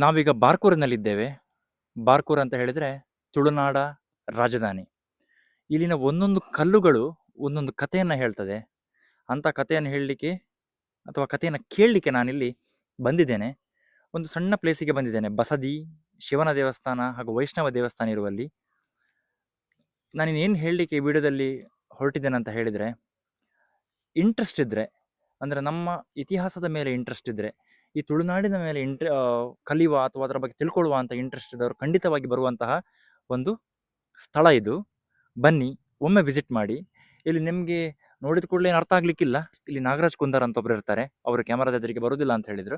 ನಾವೀಗ ಬಾರ್ಕೂರಿನಲ್ಲಿದ್ದೇವೆ. ಬಾರ್ಕೂರ್ ಅಂತ ಹೇಳಿದ್ರೆ ತುಳುನಾಡ ರಾಜಧಾನಿ. ಇಲ್ಲಿನ ಒಂದೊಂದು ಕಲ್ಲುಗಳು ಒಂದೊಂದು ಕಥೆಯನ್ನ ಹೇಳ್ತದೆ. ಅಂತ ಕಥೆಯನ್ನು ಹೇಳಲಿಕ್ಕೆ ಅಥವಾ ಕಥೆಯನ್ನು ಕೇಳಲಿಕ್ಕೆ ನಾನಿಲ್ಲಿ ಬಂದಿದ್ದೇನೆ. ಒಂದು ಸಣ್ಣ ಪ್ಲೇಸಿಗೆ ಬಂದಿದ್ದೇನೆ. ಬಸದಿ ಶಿವನ ದೇವಸ್ಥಾನ ಹಾಗೂ ವೈಷ್ಣವ ದೇವಸ್ಥಾನ ಇರುವಲ್ಲಿ. ನಾನಿನ್ನೇನು ಹೇಳಲಿಕ್ಕೆ ಈ ವಿಡಿಯೋದಲ್ಲಿ ಹೊರಟಿದ್ದೇನೆ ಅಂತ ಹೇಳಿದರೆ, ಇಂಟ್ರೆಸ್ಟ್ ಇದ್ದರೆ, ಅಂದರೆ ನಮ್ಮ ಇತಿಹಾಸದ ಮೇಲೆ ಇಂಟ್ರೆಸ್ಟ್ ಇದ್ದರೆ, ಈ ತುಳುನಾಡಿನ ಮೇಲೆ ಕಲಿಯುವ ಅಥವಾ ಅದರ ಬಗ್ಗೆ ತಿಳ್ಕೊಳ್ಳುವ ಅಂತ ಇಂಟ್ರೆಸ್ಟ್ ಇದ್ದವರು ಖಂಡಿತವಾಗಿ ಬರುವಂತಹ ಒಂದು ಸ್ಥಳ ಇದು. ಬನ್ನಿ, ಒಮ್ಮೆ ವಿಸಿಟ್ ಮಾಡಿ. ಇಲ್ಲಿ ನಿಮಗೆ ನೋಡಿದ ಕೂಡಲೇ ಏನು ಅರ್ಥ ಆಗ್ಲಿಕ್ಕಿಲ್ಲ. ಇಲ್ಲಿ ನಾಗರಾಜ್ ಕುಂದರ್ ಅಂತ ಒಬ್ರು ಇರ್ತಾರೆ. ಅವರು ಕ್ಯಾಮರಾದ ಎದುರಿಗೆ ಬರೋದಿಲ್ಲ ಅಂತ ಹೇಳಿದ್ರು.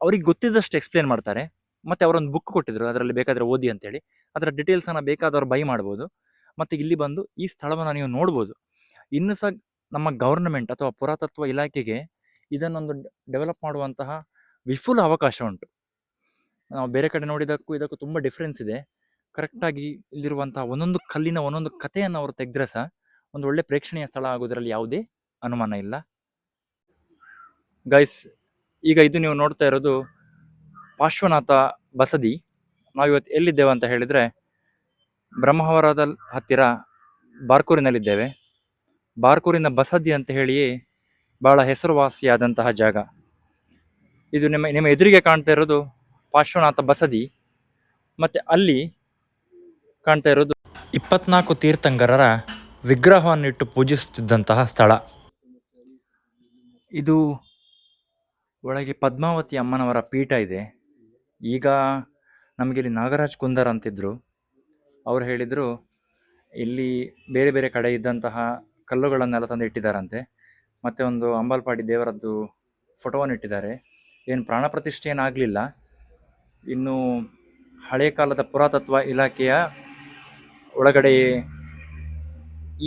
ಅವ್ರಿಗೆ ಗೊತ್ತಿದ್ದಷ್ಟು ಎಕ್ಸ್ಪ್ಲೇನ್ ಮಾಡ್ತಾರೆ. ಮತ್ತೆ ಅವರೊಂದು ಬುಕ್ ಕೊಟ್ಟಿದ್ರು, ಅದರಲ್ಲಿ ಬೇಕಾದರೆ ಓದಿ ಅಂತೇಳಿ. ಅದರ ಡೀಟೇಲ್ಸನ್ನು ಬೇಕಾದವರು ಬೈ ಮಾಡ್ಬೋದು. ಮತ್ತು ಇಲ್ಲಿ ಬಂದು ಈ ಸ್ಥಳವನ್ನು ನೀವು ನೋಡ್ಬೋದು. ಇನ್ನು ಸಹ ನಮ್ಮ ಗೌರ್ನಮೆಂಟ್ ಅಥವಾ ಪುರಾತತ್ವ ಇಲಾಖೆಗೆ ಇದನ್ನೊಂದು ಡೆವಲಪ್ ಮಾಡುವಂತಹ ವಿಪುಲ ಅವಕಾಶ ಉಂಟು. ನಾವು ಬೇರೆ ಕಡೆ ನೋಡಿದ್ದಕ್ಕೂ ಇದಕ್ಕೂ ತುಂಬ ಡಿಫ್ರೆನ್ಸ್ ಇದೆ. ಕರೆಕ್ಟಾಗಿ ಇಲ್ಲಿರುವಂತಹ ಒಂದೊಂದು ಕಲ್ಲಿನ ಒಂದೊಂದು ಕಥೆಯನ್ನು ಅವರು ತೆಗೆದ್ರೆ ಸಹ ಒಂದು ಒಳ್ಳೆ ಪ್ರೇಕ್ಷಣೀಯ ಸ್ಥಳ ಆಗೋದ್ರಲ್ಲಿ ಯಾವುದೇ ಅನುಮಾನ ಇಲ್ಲ. ಗೈಸ್, ಈಗ ಇದು ನೀವು ನೋಡ್ತಾ ಇರೋದು ಪಾರ್ಶ್ವನಾಥ ಬಸದಿ. ನಾವಿವತ್ತು ಎಲ್ಲಿದ್ದೇವೆ ಅಂತ ಹೇಳಿದರೆ ಬ್ರಹ್ಮಾವರದ ಹತ್ತಿರ ಬಾರ್ಕೂರಿನಲ್ಲಿದ್ದೇವೆ. ಬಾರ್ಕೂರಿನ ಬಸದಿ ಅಂತ ಹೇಳಿಯೇ ಬಹಳ ಹೆಸರುವಾಸಿಯಾದಂತಹ ಜಾಗ ಇದು. ನಿಮ್ಮ ಎದುರಿಗೆ ಕಾಣ್ತಾ ಇರೋದು ಪಾರ್ಶ್ವನಾಥ ಬಸದಿ. ಮತ್ತು ಅಲ್ಲಿ ಕಾಣ್ತಾ ಇರೋದು 24 ತೀರ್ಥಂಕರರ ವಿಗ್ರಹವನ್ನಿಟ್ಟು ಪೂಜಿಸುತ್ತಿದ್ದಂತಹ ಸ್ಥಳ ಇದು. ಒಳಗೆ ಪದ್ಮಾವತಿ ಅಮ್ಮನವರ ಪೀಠ ಇದೆ. ಈಗ ನಮಗಿಲ್ಲಿ ನಾಗರಾಜ್ ಕುಂದರ್ ಅಂತಿದ್ರು. ಅವ್ರು ಹೇಳಿದರು ಇಲ್ಲಿ ಬೇರೆ ಬೇರೆ ಕಡೆ ಇದ್ದಂತಹ ಕಲ್ಲುಗಳನ್ನೆಲ್ಲ ತಂದು ಇಟ್ಟಿದ್ದಾರಂತೆ. ಮತ್ತು ಒಂದು ಅಂಬಲ್ಪಾಡಿ ದೇವರದ್ದು ಫೋಟೋವನ್ನು ಇಟ್ಟಿದ್ದಾರೆ. ಏನು ಪ್ರಾಣ ಪ್ರತಿಷ್ಠೆ ಏನಾಗಲಿಲ್ಲ. ಇನ್ನು ಹಳೆ ಕಾಲದ ಪುರಾತತ್ವ ಇಲಾಖೆಯ ಒಳಗಡೆ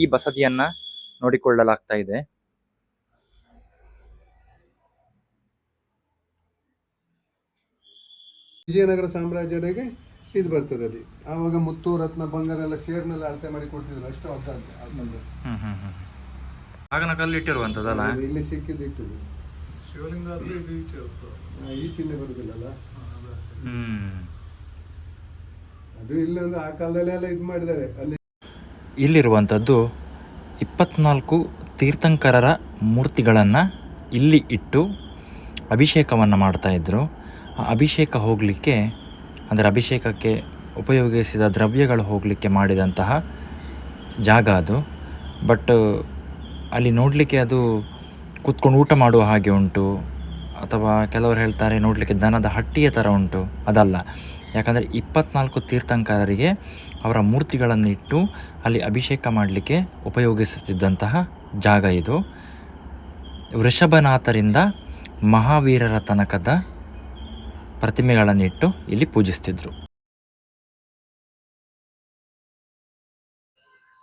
ಈ ಬಸದಿಯನ್ನು ನೋಡಿಕೊಳ್ಳಲಾಗ್ತಾ ಇದೆ. ವಿಜಯನಗರ ಸಾಮ್ರಾಜ್ಯಡೆಗೆ ಇದು ಬರ್ತದೆ ಅಲ್ಲಿ. ಆವಾಗ ಮುತ್ತು ರತ್ನ ಬಂಗಾರ ಎಲ್ಲ ಶೇರ್ನೆಲ್ಲ ಅಳತೆ ಮಾಡಿ ಕೊಡ್ತಿದ್ರು. ಅಷ್ಟು ಆಗನ ಕಲ್ಲು ಇಟ್ಟಿರುವಂಥದ್ದಲ್ಲ, ಇಲ್ಲಿ ಸಿಕ್ಕಿದ್ದು ಇಟ್ಟದು. ಶಿವಲಿಂಗ ಈಚಿಂದ ಬರುದಿಲ್ಲಲ್ಲ ಅದು. ಇಲ್ಲೊಂದು ಆ ಕಾಲದಲ್ಲೆಲ್ಲ ಇದು ಮಾಡಿದ್ದಾರೆ. ಅಲ್ಲಿ ಇಲ್ಲಿರುವಂಥದ್ದು 24 ತೀರ್ಥಂಕರರ ಮೂರ್ತಿಗಳನ್ನು ಇಲ್ಲಿ ಇಟ್ಟು ಅಭಿಷೇಕವನ್ನು ಮಾಡ್ತಾಯಿದ್ರು. ಆ ಅಭಿಷೇಕ ಹೋಗಲಿಕ್ಕೆ, ಅಂದರೆ ಅಭಿಷೇಕಕ್ಕೆ ಉಪಯೋಗಿಸಿದ ದ್ರವ್ಯಗಳು ಹೋಗಲಿಕ್ಕೆ ಮಾಡಿದಂತಹ ಜಾಗ ಅದು. ಬಟ್ ಅಲ್ಲಿ ನೋಡಲಿಕ್ಕೆ ಅದು ಕೂತ್ಕೊಂಡು ಊಟ ಮಾಡುವ ಹಾಗೆ ಉಂಟು, ಅಥವಾ ಕೆಲವರು ಹೇಳ್ತಾರೆ ನೋಡಲಿಕ್ಕೆ ದನದ ಹಟ್ಟಿಯ ಥರ ಉಂಟು. ಅದಲ್ಲ, ಯಾಕಂದರೆ 24 ತೀರ್ಥಂಕರರಿಗೆ ಅವರ ಮೂರ್ತಿಗಳನ್ನು ಇಟ್ಟು ಅಲ್ಲಿ ಅಭಿಷೇಕ ಮಾಡಲಿಕ್ಕೆ ಉಪಯೋಗಿಸುತ್ತಿದ್ದಂತಹ ಜಾಗ ಇದು. ವೃಷಭನಾಥರಿಂದ ಮಹಾವೀರರ ತನಕದ ಪ್ರತಿಮೆಗಳನ್ನಿಟ್ಟು ಇಲ್ಲಿ ಪೂಜಿಸ್ತಿದ್ರು.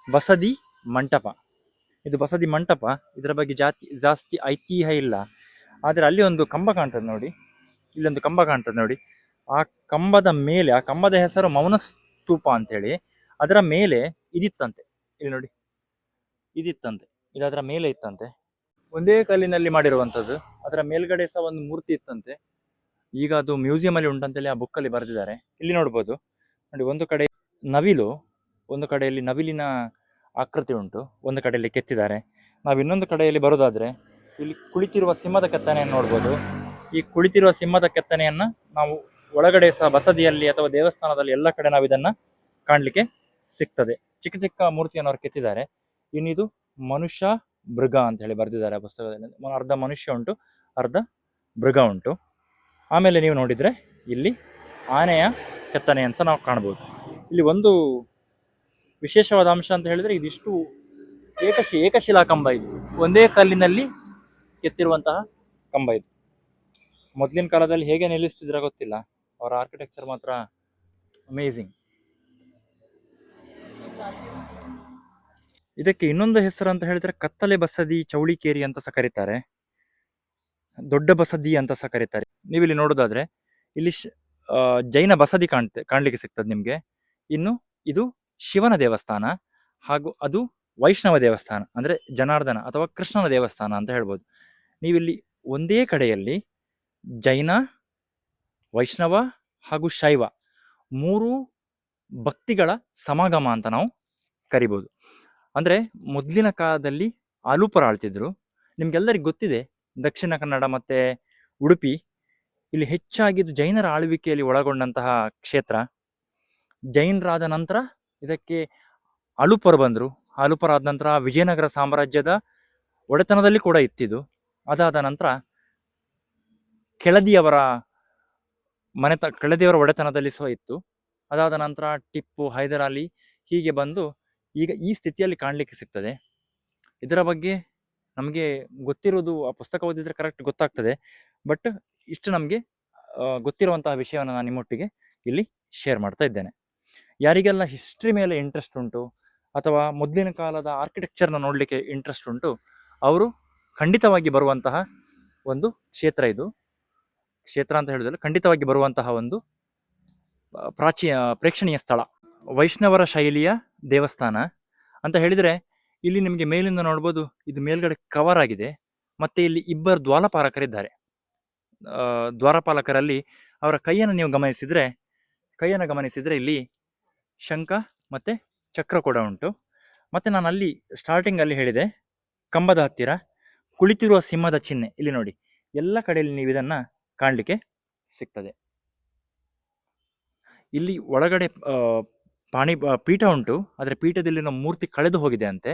ಬಸದಿ ಮಂಟಪ, ಇದು ಬಸದಿ ಮಂಟಪ. ಇದರ ಬಗ್ಗೆ ಜಾಸ್ತಿ ಐತಿಹ್ಯ ಇಲ್ಲ. ಆದರೆ ಅಲ್ಲಿ ಒಂದು ಕಂಬ ಕಾಣ್ತದೆ ನೋಡಿ, ಇಲ್ಲೊಂದು ಕಂಬ ಕಾಣ್ತದೆ ನೋಡಿ. ಆ ಕಂಬದ ಮೇಲೆ, ಆ ಕಂಬದ ಹೆಸರು ಮೌನ ಸ್ತೂಪ ಅಂತೇಳಿ. ಅದರ ಮೇಲೆ ಇದಿತ್ತಂತೆ, ಇಲ್ಲಿ ನೋಡಿ, ಇದಿತ್ತಂತೆ, ಇದು ಅದರ ಮೇಲೆ ಇತ್ತಂತೆ. ಒಂದೇ ಕಲ್ಲಿನಲ್ಲಿ ಮಾಡಿರುವಂಥದ್ದು. ಅದರ ಮೇಲ್ಗಡೆ ಸಹ ಒಂದು ಮೂರ್ತಿ ಇತ್ತಂತೆ. ಈಗ ಅದು ಮ್ಯೂಸಿಯಮಲ್ಲಿ ಉಂಟಂತೇಳಿ ಆ ಬುಕ್ಕಲ್ಲಿ ಬರೆದಿದ್ದಾರೆ. ಇಲ್ಲಿ ನೋಡ್ಬೋದು ನೋಡಿ, ಒಂದು ಕಡೆ ನವಿಲು, ಒಂದು ಕಡೆಯಲ್ಲಿ ನವಿಲಿನ ಆಕೃತಿ ಉಂಟು, ಒಂದು ಕಡೆಯಲ್ಲಿ ಕೆತ್ತಿದ್ದಾರೆ. ನಾವು ಇನ್ನೊಂದು ಕಡೆಯಲ್ಲಿ ಬರೋದಾದರೆ ಇಲ್ಲಿ ಕುಳಿತಿರುವ ಸಿಂಹದ ಕೆತ್ತನೆಯನ್ನು ನೋಡ್ಬೋದು. ಈ ಕುಳಿತಿರುವ ಸಿಂಹದ ಕೆತ್ತನೆಯನ್ನು ನಾವು ಒಳಗಡೆ ಸಹ ಬಸದಿಯಲ್ಲಿ ಅಥವಾ ದೇವಸ್ಥಾನದಲ್ಲಿ ಎಲ್ಲ ಕಡೆ ನಾವು ಇದನ್ನು ಕಾಣಲಿಕ್ಕೆ ಸಿಗ್ತದೆ. ಚಿಕ್ಕ ಚಿಕ್ಕ ಮೂರ್ತಿಯನ್ನು ಅವ್ರು ಕೆತ್ತಿದ್ದಾರೆ. ಇನ್ನಿದು ಮನುಷ್ಯ ಮೃಗ ಅಂತ ಹೇಳಿ ಬರೆದಿದ್ದಾರೆ ಆ ಪುಸ್ತಕದಲ್ಲಿ. ಅರ್ಧ ಮನುಷ್ಯ ಉಂಟು, ಅರ್ಧ ಮೃಗ ಉಂಟು. ಆಮೇಲೆ ನೀವು ನೋಡಿದರೆ ಇಲ್ಲಿ ಆನೆಯ ಕೆತ್ತನೆಯನ್ನು ಸಹ ನಾವು ಕಾಣ್ಬೋದು. ಇಲ್ಲಿ ಒಂದು ವಿಶೇಷವಾದ ಅಂಶ ಅಂತ ಹೇಳಿದರೆ ಇದಿಷ್ಟು ಏಕಶಿಲಾ ಕಂಬ. ಇದು ಒಂದೇ ಕಲ್ಲಿನಲ್ಲಿ ಕೆತ್ತಿರುವಂತಹ ಕಂಬ. ಇದು ಮೊದಲಿನ ಕಾಲದಲ್ಲಿ ಹೇಗೆ ನಿಲ್ಲಿಸ್ತಿದ್ರೆ ಗೊತ್ತಿಲ್ಲ. ಅವರ ಆರ್ಕಿಟೆಕ್ಚರ್ ಮಾತ್ರ ಅಮೇಝಿಂಗ್. ಇದಕ್ಕೆ ಇನ್ನೊಂದು ಹೆಸರು ಅಂತ ಹೇಳಿದ್ರೆ ಕತ್ತಲೆ ಬಸದಿ, ಚೌಳಿಕೇರಿ ಅಂತ ಸಹ ಕರೀತಾರೆ, ದೊಡ್ಡ ಬಸದಿ ಅಂತ ಸಹ ಕರೀತಾರೆ. ನೀವಿಲ್ಲಿ ನೋಡೋದಾದ್ರೆ ಇಲ್ಲಿ ಜೈನ ಬಸದಿ ಕಾಣ್ಲಿಕ್ಕೆ ಸಿಗ್ತದೆ ನಿಮಗೆ. ಇನ್ನು ಇದು ಶಿವನ ದೇವಸ್ಥಾನ, ಹಾಗೂ ಅದು ವೈಷ್ಣವ ದೇವಸ್ಥಾನ, ಅಂದರೆ ಜನಾರ್ದನ ಅಥವಾ ಕೃಷ್ಣನ ದೇವಸ್ಥಾನ ಅಂತ ಹೇಳ್ಬೋದು. ನೀವಿಲ್ಲಿ ಒಂದೇ ಕಡೆಯಲ್ಲಿ ಜೈನ ವೈಷ್ಣವ ಹಾಗೂ ಶೈವ 3 ಭಕ್ತಿಗಳ ಸಮಾಗಮ ಅಂತ ನಾವು ಕರಿಬೋದು. ಅಂದರೆ ಮೊದಲಿನ ಕಾಲದಲ್ಲಿ ಆಲೂಪುರ ಆಳ್ತಿದ್ರು. ನಿಮ್ಗೆಲ್ಲರಿಗೂ ಗೊತ್ತಿದೆ, ದಕ್ಷಿಣ ಕನ್ನಡ ಮತ್ತು ಉಡುಪಿ ಇಲ್ಲಿ ಹೆಚ್ಚಾಗಿದ್ದು ಜೈನರ ಆಳ್ವಿಕೆಯಲ್ಲಿ ಒಳಗೊಂಡಂತಹ ಕ್ಷೇತ್ರ. ಜೈನರಾದ ನಂತರ ಇದಕ್ಕೆ ಆಲೂಪುರ ಬಂದರು. ಆಲೂಪುರ ಆದ ನಂತರ ವಿಜಯನಗರ ಸಾಮ್ರಾಜ್ಯದ ಒಡೆತನದಲ್ಲಿ ಕೂಡ ಇತ್ತಿದು. ಅದಾದ ನಂತರ ಕೆಳದಿಯವರ ಕೆಳದಿಯವರ ಒಡೆತನದಲ್ಲಿ ಸಹ ಇತ್ತು. ಅದಾದ ನಂತರ ಟಿಪ್ಪು, ಹೈದರ್ ಅಲಿ ಹೀಗೆ ಬಂದು ಈಗ ಈ ಸ್ಥಿತಿಯಲ್ಲಿ ಕಾಣಲಿಕ್ಕೆ ಸಿಗ್ತದೆ. ಇದರ ಬಗ್ಗೆ ನಮಗೆ ಗೊತ್ತಿರೋದು, ಆ ಪುಸ್ತಕ ಓದಿದರೆ ಕರೆಕ್ಟ್ ಗೊತ್ತಾಗ್ತದೆ. ಬಟ್ ಇಷ್ಟು ನಮಗೆ ಗೊತ್ತಿರುವಂತಹ ವಿಷಯವನ್ನು ನಾನು ನಿಮ್ಮೊಟ್ಟಿಗೆ ಇಲ್ಲಿ ಶೇರ್ ಮಾಡ್ತಾ ಇದ್ದೇನೆ. ಯಾರಿಗೆಲ್ಲ ಹಿಸ್ಟ್ರಿ ಮೇಲೆ ಇಂಟ್ರೆಸ್ಟ್ ಉಂಟು ಅಥವಾ ಮೊದಲಿನ ಕಾಲದ ಆರ್ಕಿಟೆಕ್ಚರ್ನ ನೋಡಲಿಕ್ಕೆ ಇಂಟ್ರೆಸ್ಟ್ ಉಂಟು, ಅವರು ಖಂಡಿತವಾಗಿ ಬರುವಂತಹ ಒಂದು ಕ್ಷೇತ್ರ ಇದು. ಕ್ಷೇತ್ರ ಅಂತ ಹೇಳಿದ್ರೆ ಖಂಡಿತವಾಗಿ ಬರುವಂತಹ ಒಂದು ಪ್ರೇಕ್ಷಣೀಯ ಸ್ಥಳ. ವೈಷ್ಣವರ ಶೈಲಿಯ ದೇವಸ್ಥಾನ ಅಂತ ಹೇಳಿದರೆ ಇಲ್ಲಿ ನಿಮಗೆ ಮೇಲಿಂದ ನೋಡ್ಬೋದು, ಇದು ಮೇಲ್ಗಡೆ ಕವರ್ ಆಗಿದೆ. ಮತ್ತೆ ಇಲ್ಲಿ ಇಬ್ಬರು ದ್ವಾರಪಾಲಕರಿದ್ದಾರೆ. ದ್ವಾರಪಾಲಕರಲ್ಲಿ ಅವರ ಕೈಯನ್ನು ಗಮನಿಸಿದ್ರೆ ಇಲ್ಲಿ ಶಂಖ ಮತ್ತೆ ಚಕ್ರ ಕೂಡ ಉಂಟು. ಮತ್ತೆ ನಾನು ಅಲ್ಲಿ ಸ್ಟಾರ್ಟಿಂಗ್ ಅಲ್ಲಿ ಹೇಳಿದೆ, ಕಂಬದ ಹತ್ತಿರ ಕುಳಿತಿರುವ ಸಿಂಹದ ಚಿಹ್ನೆ ಇಲ್ಲಿ ನೋಡಿ. ಎಲ್ಲ ಕಡೆಯಲ್ಲಿ ನೀವು ಇದನ್ನ ಕಾಣಲಿಕ್ಕೆ ಸಿಗ್ತದೆ. ಇಲ್ಲಿ ಒಳಗಡೆ ಪೀಠ ಉಂಟು, ಆದರೆ ಪೀಠದಲ್ಲಿನ ಮೂರ್ತಿ ಕಳೆದು ಹೋಗಿದೆ ಅಂತೆ.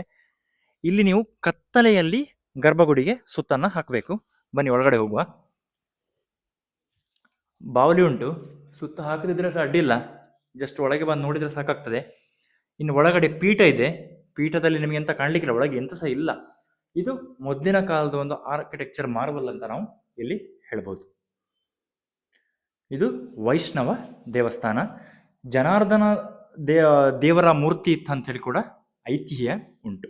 ಇಲ್ಲಿ ನೀವು ಕತ್ತಲೆಯಲ್ಲಿ ಗರ್ಭಗುಡಿಗೆ ಸುತ್ತನ್ನ ಹಾಕಬೇಕು. ಬನ್ನಿ ಒಳಗಡೆ ಹೋಗುವ. ಬಾವಲಿ ಉಂಟು, ಸುತ್ತ ಹಾಕದಿದ್ರೆ ಸಹ ಅಡ್ಡಿಲ್ಲ, ಜಸ್ಟ್ ಒಳಗೆ ಬಂದು ನೋಡಿದ್ರೆ ಸಾಕಾಗ್ತದೆ. ಇನ್ನು ಒಳಗಡೆ ಪೀಠ ಇದೆ. ಪೀಠದಲ್ಲಿ ನಿಮಗೆ ಎಂತ ಕಾಣ್ಲಿಕ್ಕಿಲ್ಲ, ಒಳಗೆ ಎಂತ ಸಹ ಇಲ್ಲ. ಇದು ಮೊದಲಿನ ಕಾಲದ ಒಂದು ಆರ್ಕಿಟೆಕ್ಚರ್ ಮಾರ್ಬಲ್ ಅಂತ ನಾವು ಇಲ್ಲಿ ಹೇಳ್ಬೋದು. ಇದು ವೈಷ್ಣವ ದೇವಸ್ಥಾನ. ಜನಾರ್ದನ ದೇವರ ಮೂರ್ತಿ ಇತ್ತು ಅಂತ ಹೇಳಿ ಕೂಡ ಐತಿಹ್ಯ ಉಂಟು.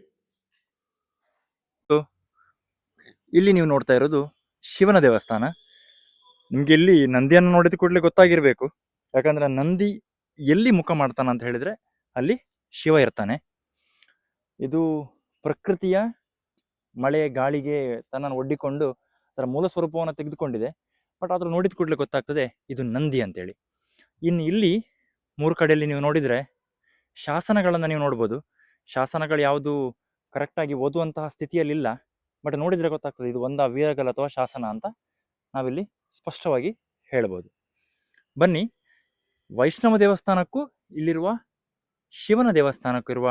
ಇಲ್ಲಿ ನೀವು ನೋಡ್ತಾ ಇರೋದು ಶಿವನ ದೇವಸ್ಥಾನ. ನಿಮ್ಗೆ ಇಲ್ಲಿ ನಂದಿಯನ್ನು ನೋಡಿದ ಕೂಡಲೇ ಗೊತ್ತಾಗಿರ್ಬೇಕು, ಯಾಕಂದ್ರೆ ನಂದಿ ಎಲ್ಲಿ ಮುಖ ಮಾಡ್ತಾನ ಅಂತ ಹೇಳಿದ್ರೆ ಅಲ್ಲಿ ಶಿವ ಇರ್ತಾನೆ. ಇದು ಪ್ರಕೃತಿಯ ಮಳೆ ಗಾಳಿಗೆ ತನ್ನನ್ನು ಒಡ್ಡಿಕೊಂಡು ಅದರ ಮೂಲ ಸ್ವರೂಪವನ್ನು ತೆಗೆದುಕೊಂಡಿದೆ. ಬಟ್ ಆದ್ರೂ ನೋಡಿದ ಕೂಡಲೇ ಗೊತ್ತಾಗ್ತದೆ ಇದು ನಂದಿ ಅಂತೇಳಿ. ಇನ್ನು ಇಲ್ಲಿ 3 ಕಡೆಯಲ್ಲಿ ನೀವು ನೋಡಿದ್ರೆ ಶಾಸನಗಳನ್ನು ನೀವು ನೋಡ್ಬೋದು. ಶಾಸನಗಳು ಯಾವುದು ಕರೆಕ್ಟಾಗಿ ಓದುವಂತಹ ಸ್ಥಿತಿಯಲ್ಲಿಲ್ಲ, ಬಟ್ ನೋಡಿದ್ರೆ ಗೊತ್ತಾಗ್ತದೆ ಇದು ಒಂದ ವೀರಗಲ್ ಅಥವಾ ಶಾಸನ ಅಂತ ನಾವಿಲ್ಲಿ ಸ್ಪಷ್ಟವಾಗಿ ಹೇಳ್ಬೋದು. ಬನ್ನಿ, ವೈಷ್ಣವ ದೇವಸ್ಥಾನಕ್ಕೂ ಇಲ್ಲಿರುವ ಶಿವನ ದೇವಸ್ಥಾನಕ್ಕೂ ಇರುವ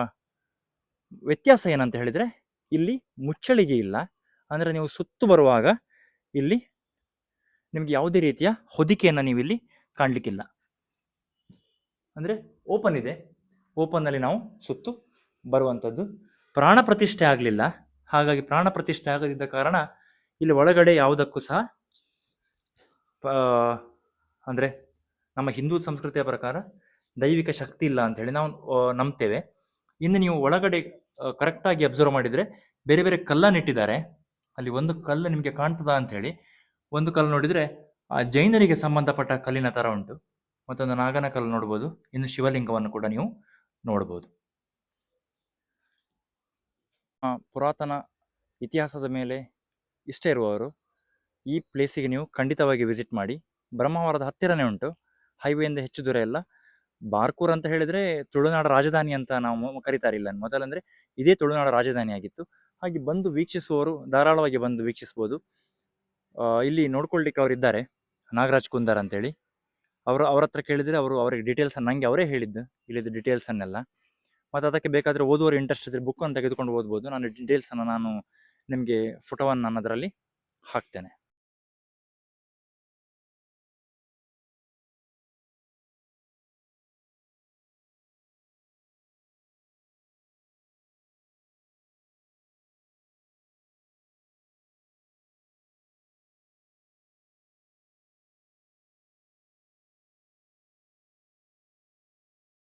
ವ್ಯತ್ಯಾಸ ಏನಂತ ಹೇಳಿದ್ರೆ, ಇಲ್ಲಿ ಮುಚ್ಚಳಿಗೆ ಇಲ್ಲ. ಅಂದ್ರೆ ನೀವು ಸುತ್ತು ಬರುವಾಗ ಇಲ್ಲಿ ನಿಮ್ಗೆ ಯಾವುದೇ ರೀತಿಯ ಹೊದಿಕೆಯನ್ನ ನೀವು ಇಲ್ಲಿ ಕಾಣ್ಲಿಕ್ಕಿಲ್ಲ. ಅಂದ್ರೆ ಓಪನ್ ಇದೆ, ಓಪನ್ ಅಲ್ಲಿ ನಾವು ಸುತ್ತು ಬರುವಂಥದ್ದು. ಪ್ರಾಣ ಪ್ರತಿಷ್ಠೆ ಆಗಲಿಲ್ಲ, ಹಾಗಾಗಿ ಪ್ರಾಣ ಪ್ರತಿಷ್ಠೆ ಆಗದಿದ್ದ ಕಾರಣ ಇಲ್ಲಿ ಒಳಗಡೆ ಯಾವುದಕ್ಕೂ ಸಹ ಅಂದ್ರೆ ನಮ್ಮ ಹಿಂದೂ ಸಂಸ್ಕೃತಿಯ ಪ್ರಕಾರ ದೈವಿಕ ಶಕ್ತಿ ಇಲ್ಲ ಅಂತ ಹೇಳಿ ನಾವು ನಂಬ್ತೇವೆ. ಇನ್ನು ನೀವು ಒಳಗಡೆ ಕರೆಕ್ಟಾಗಿ ಅಬ್ಸರ್ವ್ ಮಾಡಿದ್ರೆ ಬೇರೆ ಬೇರೆ ಕಲ್ಲನ್ನು ಇಟ್ಟಿದ್ದಾರೆ. ಅಲ್ಲಿ ಒಂದು ಕಲ್ಲು ನಿಮಗೆ ಕಾಣ್ತದ ಅಂತ ಹೇಳಿ, ಒಂದು ಕಲ್ಲು ನೋಡಿದ್ರೆ ಆ ಜೈನರಿಗೆ ಸಂಬಂಧಪಟ್ಟ ಕಲ್ಲಿನ ತರ ಉಂಟು. ಮತ್ತೊಂದು ನಾಗನ ಕಲ್ಲು ನೋಡ್ಬೋದು. ಇನ್ನು ಶಿವಲಿಂಗವನ್ನು ಕೂಡ ನೀವು ನೋಡ್ಬೋದು. ಪುರಾತನ ಇತಿಹಾಸದ ಮೇಲೆ ಇಷ್ಟ ಇರುವವರು ಈ ಪ್ಲೇಸಿಗೆ ನೀವು ಖಂಡಿತವಾಗಿ ವಿಸಿಟ್ ಮಾಡಿ. ಬ್ರಹ್ಮಾವರದ ಹತ್ತಿರನೇ ಉಂಟು, ಹೈವೇಯಿಂದ ಹೆಚ್ಚು ದೂರ ಇಲ್ಲ. ಬಾರ್ಕೂರ್ ಅಂತ ಹೇಳಿದ್ರೆ ತುಳುನಾಡ ರಾಜಧಾನಿ ಅಂತ ನಾವು ಕರಿತಾರಿಲ್ಲ. ಮೊದಲಂದ್ರೆ ಇದೇ ತುಳುನಾಡ ರಾಜಧಾನಿ ಆಗಿತ್ತು. ಹಾಗೆ ಬಂದು ವೀಕ್ಷಿಸುವವರು ಧಾರಾಳವಾಗಿ ಬಂದು ವೀಕ್ಷಿಸ್ಬೋದು. ಇಲ್ಲಿ ನೋಡ್ಕೊಳ್ಲಿಕ್ಕೆ ಅವರು ಇದ್ದಾರೆ, ನಾಗರಾಜ್ ಕುಂದರ್ ಅಂತೇಳಿ. ಅವ್ರ ಹತ್ರ ಕೇಳಿದ್ರೆ ಅವ್ರಿಗೆ ಡೀಟೇಲ್ಸ್ ನಂಗೆ ಅವರೇ ಹೇಳಿದ್ದು, ಇಲ್ಲಿದ್ದು ಡೀಟೇಲ್ಸ್ ಅನ್ನೆಲ್ಲ. ಮತ್ತು ಅದಕ್ಕೆ ಬೇಕಾದ್ರೆ ಓದುವವರು ಇಂಟ್ರೆಸ್ಟ್ ಇದ್ರೆ ಬುಕ್ ಅನ್ನು ತೆಗೆದುಕೊಂಡು ಓದ್ಬೋದು. ನಾನು ಡೀಟೇಲ್ಸ್ ಅನ್ನು ನಾನು ನಿಮಗೆ ಫೋಟೋವನ್ನು ನಾನು ಅದರಲ್ಲಿ ಹಾಕ್ತೇನೆ.